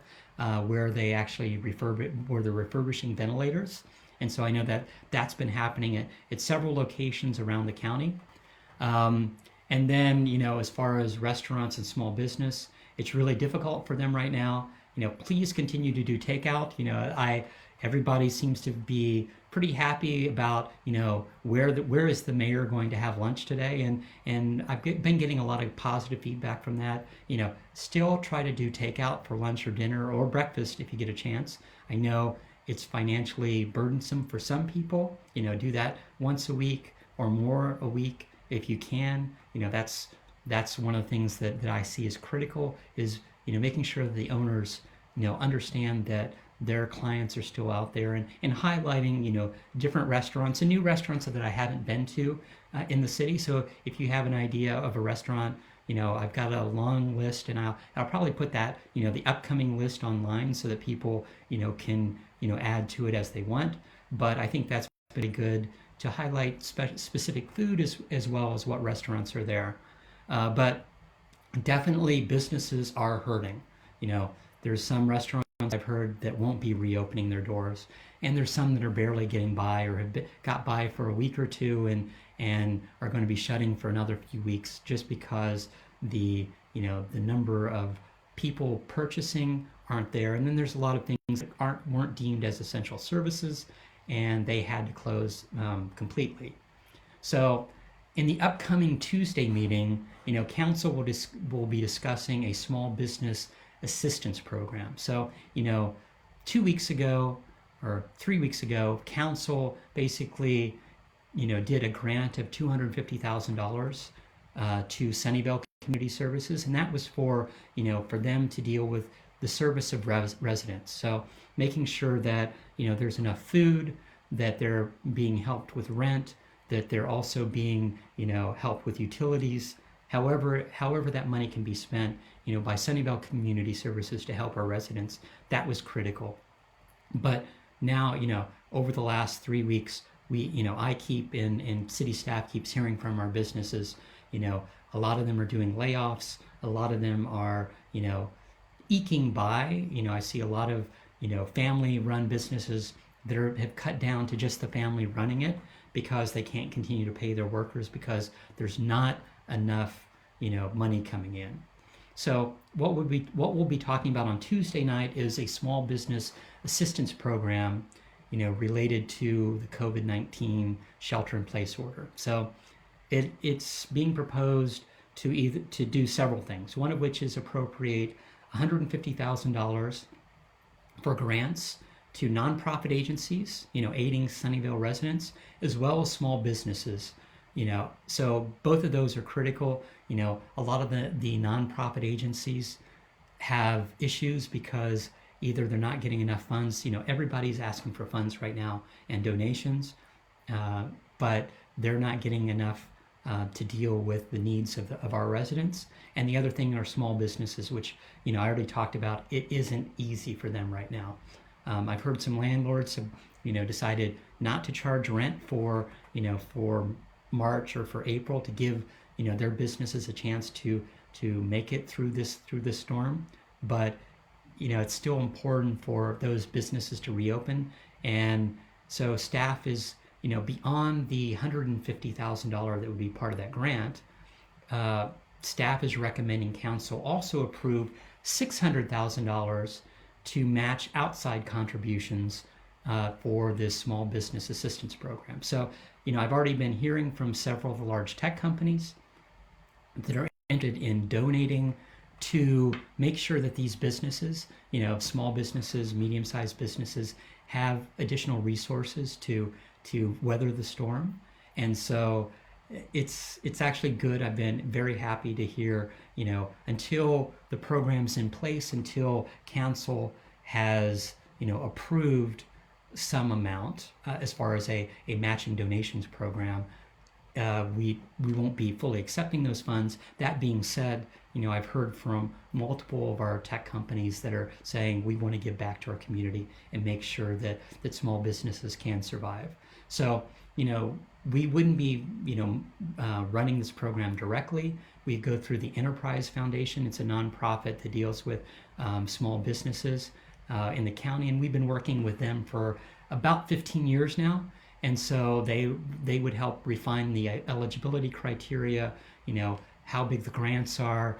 [SPEAKER 1] where they actually where they're refurbishing ventilators. And so I know that that's been happening at several locations around the county. And then, as far as restaurants and small business, it's really difficult for them right now. Please continue to do takeout. Everybody seems to be pretty happy about, where is the mayor going to have lunch today? And I've been getting a lot of positive feedback from that. Still try to do takeout for lunch or dinner or breakfast if you get a chance. I know it's financially burdensome for some people. Do that once a week or more a week. if you can, that's one of the things that I see as critical is, making sure that the owners, understand that their clients are still out there, and highlighting, different restaurants and new restaurants that I haven't been to in the city. So if you have an idea of a restaurant, I've got a long list, and I'll probably put that, the upcoming list online so that people, can, add to it as they want. But I think that's pretty good to highlight specific food as well as what restaurants are there. But definitely businesses are hurting. There's some restaurants I've heard that won't be reopening their doors, and there's some that are barely getting by or have got by for a week or two, and are going to be shutting for another few weeks just because the number of people purchasing aren't there. And then there's a lot of things that weren't deemed as essential services, and they had to close completely. So in the upcoming Tuesday meeting, council will be discussing a small business assistance program. So, 2 weeks ago or 3 weeks ago, council basically, did a grant of $250,000 to Sunnyvale Community Services, and that was for, for them to deal with the service of residents. So making sure that, there's enough food, that they're being helped with rent, that they're also being, helped with utilities, however that money can be spent, by Sunnyvale Community Services to help our residents. That was critical. But now, over the last 3 weeks, I keep and city staff keeps hearing from our businesses, a lot of them are doing layoffs, a lot of them are, eking by. I see a lot of, family-run businesses that have cut down to just the family running it because they can't continue to pay their workers because there's not enough, money coming in. So what we'll be talking about on Tuesday night is a small business assistance program, related to the COVID-19 shelter-in-place order. So it's being proposed to do several things. One of which is appropriate $150,000 for grants to nonprofit agencies, aiding Sunnyvale residents, as well as small businesses. So both of those are critical. A lot of the nonprofit agencies have issues because either they're not getting enough funds. Everybody's asking for funds right now and donations, but they're not getting enough to deal with the needs of our residents. And the other thing are small businesses, which, I already talked about. It isn't easy for them right now. I've heard some landlords have, decided not to charge rent for March or for April to give, their businesses a chance to make it through this storm. But, it's still important for those businesses to reopen. And so staff is, beyond the $150,000 that would be part of that grant, staff is recommending council also approve $600,000 to match outside contributions for this small business assistance program. So, I've already been hearing from several of the large tech companies that are interested in donating to make sure that these businesses, small businesses, medium-sized businesses, have additional resources to weather the storm. And so it's actually good. I've been very happy to hear, until the program's in place, until council has, approved some amount as far as a matching donations program, we won't be fully accepting those funds. That being said, I've heard from multiple of our tech companies that are saying we want to give back to our community and make sure that small businesses can survive. So, we wouldn't be, running this program directly. We go through the Enterprise Foundation. It's a nonprofit that deals with small businesses in the county, and we've been working with them for about 15 years now. And so they would help refine the eligibility criteria, how big the grants are,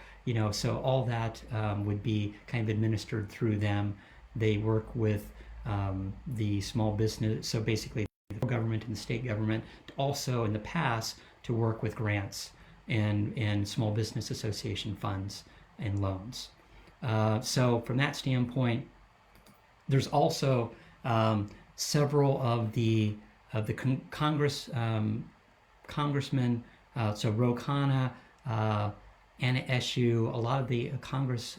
[SPEAKER 1] so all that would be kind of administered through them. They work with the small business, so basically the federal government and the state government, also in the past to work with grants and small business association funds and loans. So from that standpoint, there's also several of the congressmen So Ro Khanna, Anna Eshoo, a lot of the Congress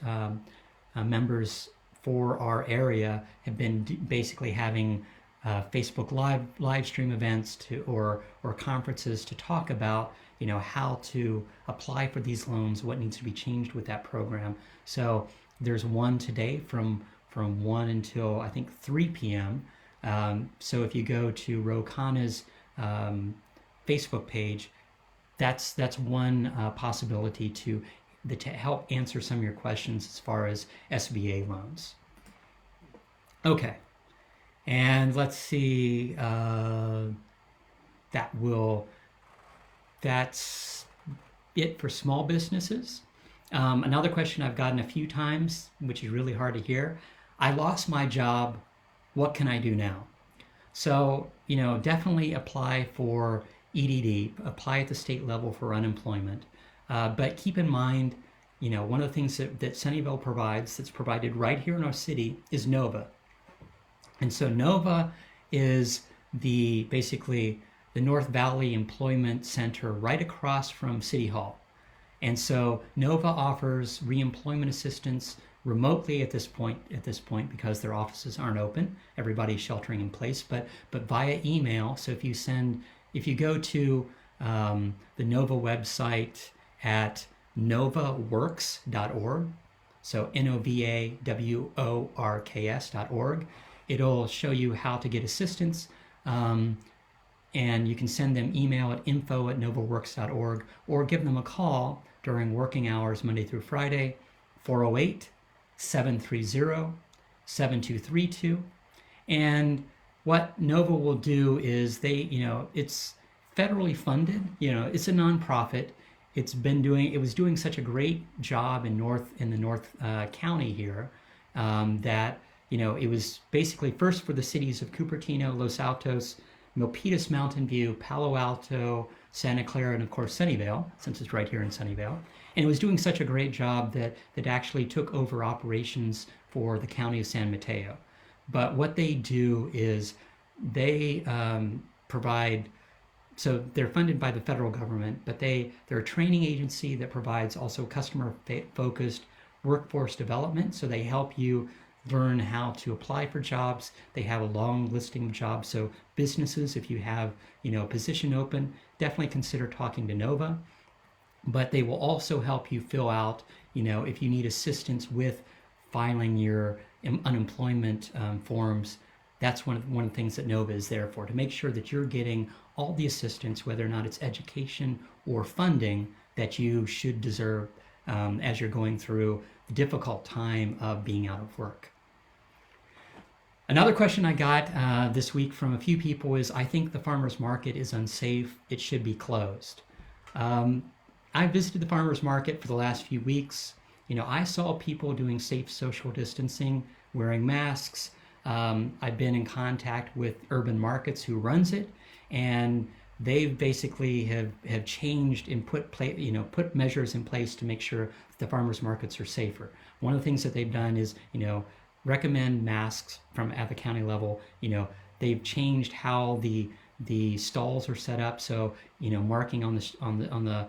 [SPEAKER 1] members for our area have been basically having Facebook live stream events or conferences to talk about how to apply for these loans, what needs to be changed with that program. So there's one today from 1 until I think 3 p.m. So if you go to Ro Khanna's Facebook page, that's one possibility to help answer some of your questions as far as SBA loans. Okay, and let's see. That's it for small businesses. Another question I've gotten a few times, which is really hard to hear. I lost my job. What can I do now? So, definitely apply for EDD, apply at the state level for unemployment. But keep in mind, one of the things that Sunnyvale provides, that's provided right here in our city, is NOVA. And so NOVA is basically the North Valley Employment Center right across from City Hall. And so NOVA offers reemployment assistance remotely at this point because their offices aren't open. Everybody's sheltering in place, but via email. So if you go to the NOVA website at novaworks.org, so novaworks.org, it'll show you how to get assistance. And you can send them email at info@novaworks.org or give them a call during working hours Monday through Friday, 408-730-7232. And what NOVA will do is it's federally funded. It's a nonprofit. It was doing such a great job in the North County here that it was basically first for the cities of Cupertino, Los Altos, Milpitas, Mountain View, Palo Alto, Santa Clara, and of course Sunnyvale, since it's right here in Sunnyvale. And it was doing such a great job that actually took over operations for the county of San Mateo. But what they do is they provide, so they're funded by the federal government, but they're a training agency that provides also customer-focused workforce development. So they help you learn how to apply for jobs. They have a long listing of jobs. So businesses, if you have a position open, definitely consider talking to NOVA. But they will also help you fill out, if you need assistance with filing your unemployment forms. That's one of the things that NOVA is there for, to make sure that you're getting all the assistance, whether or not it's education or funding, that you should deserve as you're going through the difficult time of being out of work. Another question I got this week from a few people is, I think the farmer's market is unsafe. It should be closed. I visited the farmer's market for the last few weeks. I saw people doing safe social distancing, wearing masks. I've been in contact with Urban Markets, who runs it, and they've basically have changed and put measures in place to make sure the farmers markets are safer. One of the things that they've done is recommend masks at the county level. They've changed how the stalls are set up. So marking on the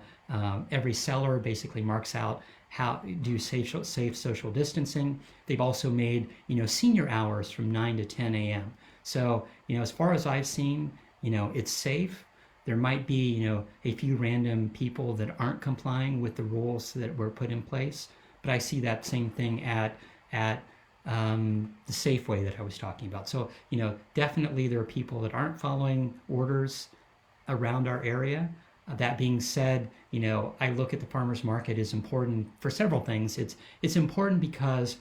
[SPEAKER 1] every seller basically marks out how do safe social distancing. They've also made senior hours from 9 to 10 a.m. So as far as I've seen, it's safe. There might be, a few random people that aren't complying with the rules that were put in place, but I see that same thing at the Safeway that I was talking about. So, definitely there are people that aren't following orders around our area. That being said, I look at the farmers market as important for several things. It's important because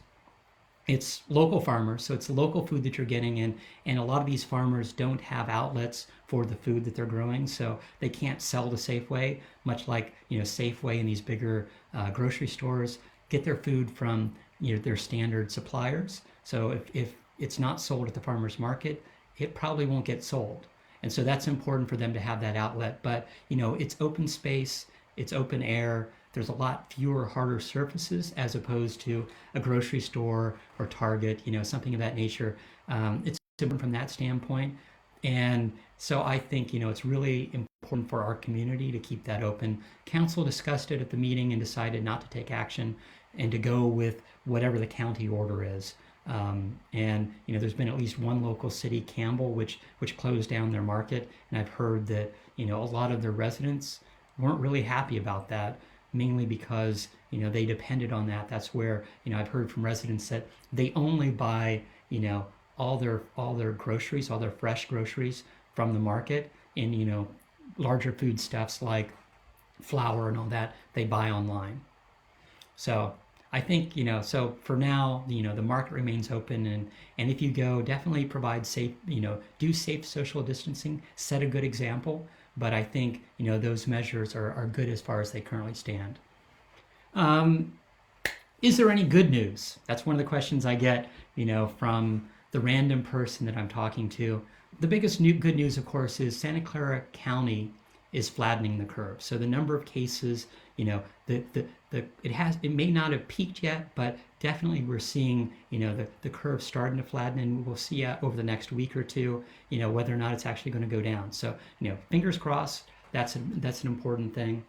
[SPEAKER 1] it's local farmers, so it's local food that you're getting in, and a lot of these farmers don't have outlets for the food that they're growing, so they can't sell to Safeway, much like Safeway and these bigger grocery stores get their food from their standard suppliers. So if it's not sold at the farmers market, it probably won't get sold, and so that's important for them to have that outlet. But it's open space, it's open air. There's a lot fewer harder surfaces as opposed to a grocery store or Target, something of that nature. It's important from that standpoint. And so I think, it's really important for our community to keep that open. Council discussed it at the meeting and decided not to take action and to go with whatever the county order is. And there's been at least one local city, Campbell, which closed down their market, and I've heard that a lot of their residents weren't really happy about that, mainly because they depended on that. That's where I've heard from residents that they only buy all their groceries, all their fresh groceries from the market, and larger foodstuffs like flour and all that they buy online. So I think so for now, the market remains open, and if you go, definitely provide safe, do safe social distancing, set a good example. But I think those measures are good as far as they currently stand. Is there any good news? That's one of the questions I get, from the random person that I'm talking to. The biggest good news, of course, is Santa Clara County is flattening the curve. So the number of cases, it may not have peaked yet, but definitely we're seeing, the curve starting to flatten, and we'll see over the next week or two, whether or not it's actually going to go down. So, fingers crossed. That's an important thing.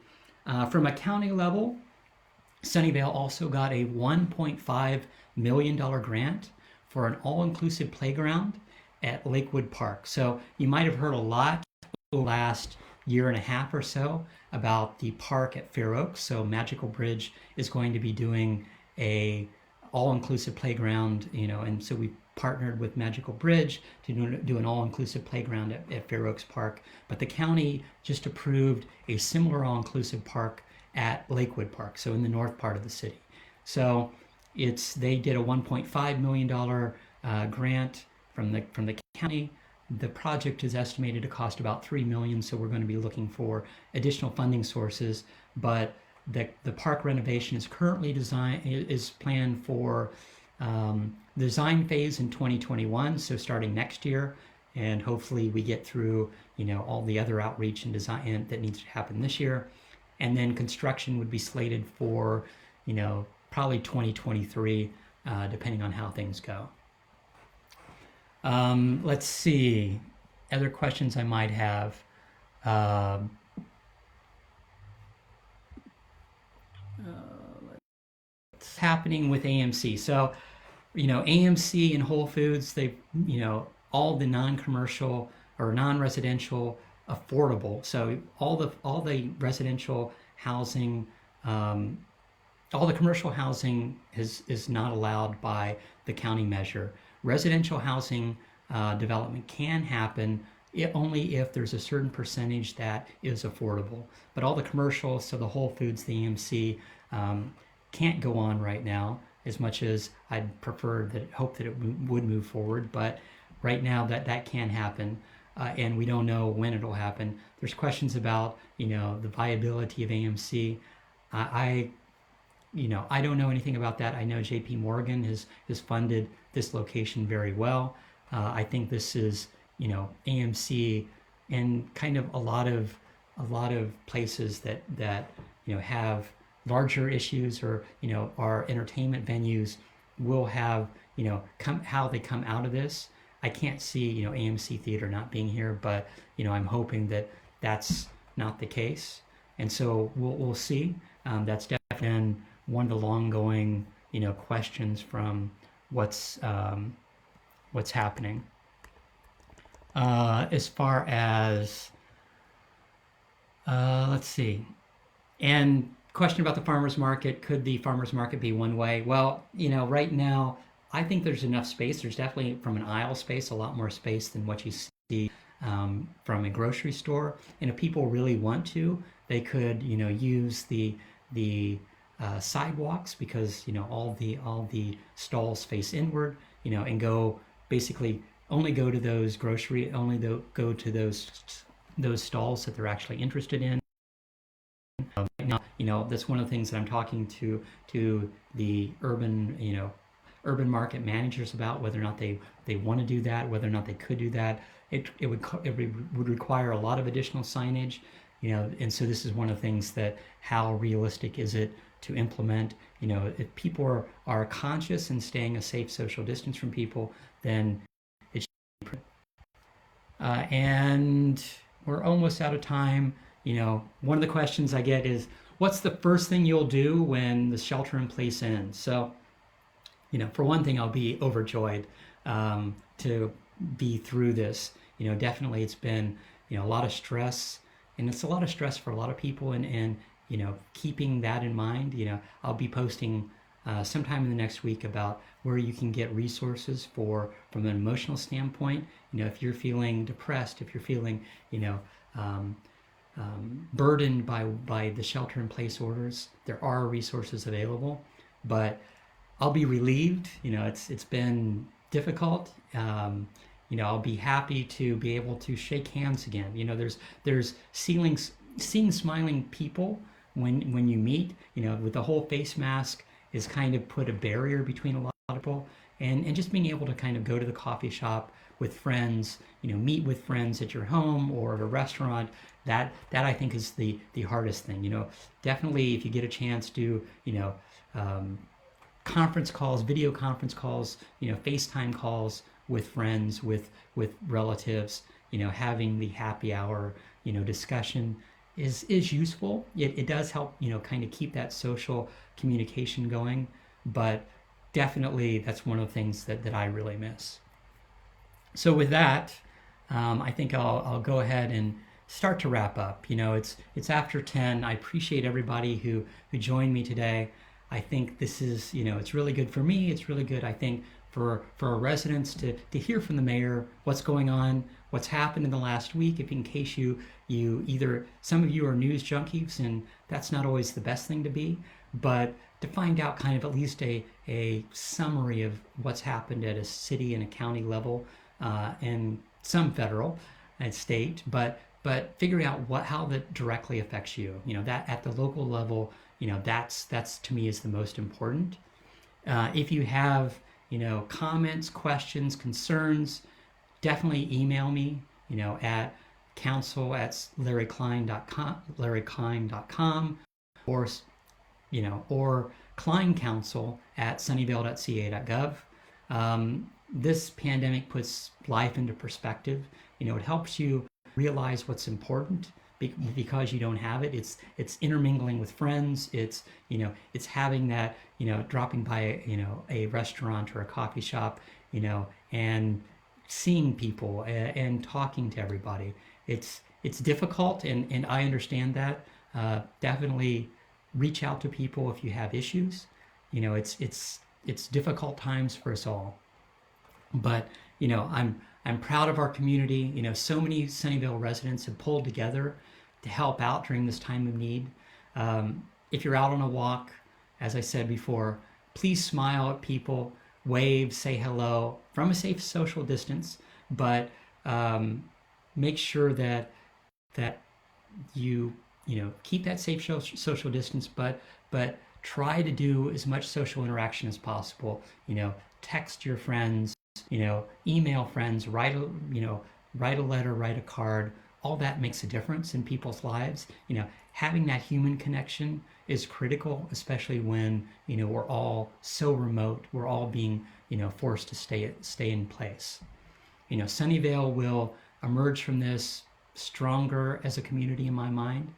[SPEAKER 1] From a county level, Sunnyvale also got a $1.5 million grant for an all-inclusive playground at Lakewood Park. So you might have heard a lot over the last year and a half or so about the park at Fair Oaks. So Magical Bridge is going to be doing a all-inclusive playground, and so we partnered with Magical Bridge to do an all-inclusive playground at Fair Oaks Park. But the county just approved a similar all-inclusive park at Lakewood Park, so in the north part of the city. So they did a $1.5 million grant from the county. The project is estimated to cost about $3 million, so we're going to be looking for additional funding sources. But the park renovation is currently planned for design phase in 2021, so starting next year, and hopefully we get through all the other outreach and design that needs to happen this year, and then construction would be slated for probably 2023, depending on how things go. Let's see, other questions I might have. What's happening with AMC? So, AMC and Whole Foods, they, all the non-commercial or non-residential affordable. So all the residential housing, all the commercial housing is not allowed by the county measure. Residential housing development can happen only if there's a certain percentage that is affordable. But all the commercial, so the Whole Foods, the AMC, can't go on right now, as much as I'd hope that it would move forward. But right now that can happen, and we don't know when it'll happen. There's questions about the viability of AMC. I don't know anything about that. I know JP Morgan has funded this location very well. I think this is AMC and kind of a lot of places that have larger issues, or our entertainment venues will have how they come out of this. I can't see AMC Theater not being here, but I'm hoping that that's not the case, and so we'll see. That's definitely one of the long-going questions from what's happening. As far as let's see, and question about the farmers market. Could the farmers market be one way? Well, right now I think there's enough space. There's definitely, from an aisle space, a lot more space than what you see from a grocery store. And if people really want to, they could use the sidewalks, because all the stalls face inward, and go basically only go to those go to those stalls that they're actually interested in. That's one of the things that I'm talking to the urban market managers about, whether or not they want to do that, whether or not they could do that. It would require a lot of additional signage, and so this is one of the things that, how realistic is it to implement? If people are conscious and staying a safe social distance from people, then it should be. And we're almost out of time. One of the questions I get is, what's the first thing you'll do when the shelter in place ends? So, for one thing, I'll be overjoyed to be through this. Definitely it's been, a lot of stress, and it's a lot of stress for a lot of people. And keeping that in mind, I'll be posting sometime in the next week about where you can get resources from an emotional standpoint. If you're feeling depressed, if you're feeling, burdened by the shelter-in-place orders, there are resources available. But I'll be relieved. It's been difficult. I'll be happy to be able to shake hands again. There's seeing smiling people when you meet. With the whole face mask is kind of put a barrier between a lot of people, and just being able to kind of go to the coffee shop with friends, meet with friends at your home or at a restaurant. That I think is the hardest thing. Definitely if you get a chance, do conference calls, video conference calls, FaceTime calls with friends, with relatives. Having the happy hour, discussion is useful. It does help, kind of keep that social communication going. But definitely that's one of the things that I really miss. So with that, I think I'll go ahead and start to wrap up. It's after 10. I appreciate everybody who joined me today. I think this is, it's really good for me. It's really good, I think, for our residents to hear from the mayor what's going on, what's happened in the last week. If in case you either, some of you are news junkies, and that's not always the best thing to be, but to find out kind of at least a summary of what's happened at a city and a county level, and some federal and state, but figuring out how that directly affects you. That at the local level, that's to me is the most important. If you have comments, questions, concerns, definitely email me. At council@larryklein.com, or or kleincouncil@sunnyvale.ca.gov. This pandemic puts life into perspective. It helps you realize what's important because you don't have it. It's intermingling with friends. It's having that, dropping by a restaurant or a coffee shop, and seeing people and talking to everybody. It's difficult, and I understand that. Definitely reach out to people if you have issues. It's difficult times for us all. But I'm proud of our community. So many Sunnyvale residents have pulled together to help out during this time of need. If you're out on a walk, as I said before, please smile at people, wave, say hello from a safe social distance, but make sure that you keep that safe social distance, but try to do as much social interaction as possible. Text your friends, email friends, write a letter, write a card. All that makes a difference in people's lives. Having that human connection is critical, especially when we're all so remote. We're all being forced to stay in place. Sunnyvale will emerge from this stronger as a community, in my mind.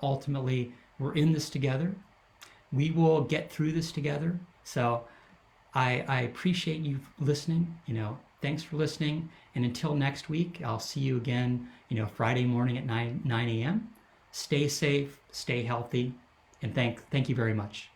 [SPEAKER 1] Ultimately, we're in this together. We will get through this together. So I appreciate you listening. Thanks for listening. And until next week, I'll see you again, Friday morning at 9 a.m. Stay safe, stay healthy, and thank you very much.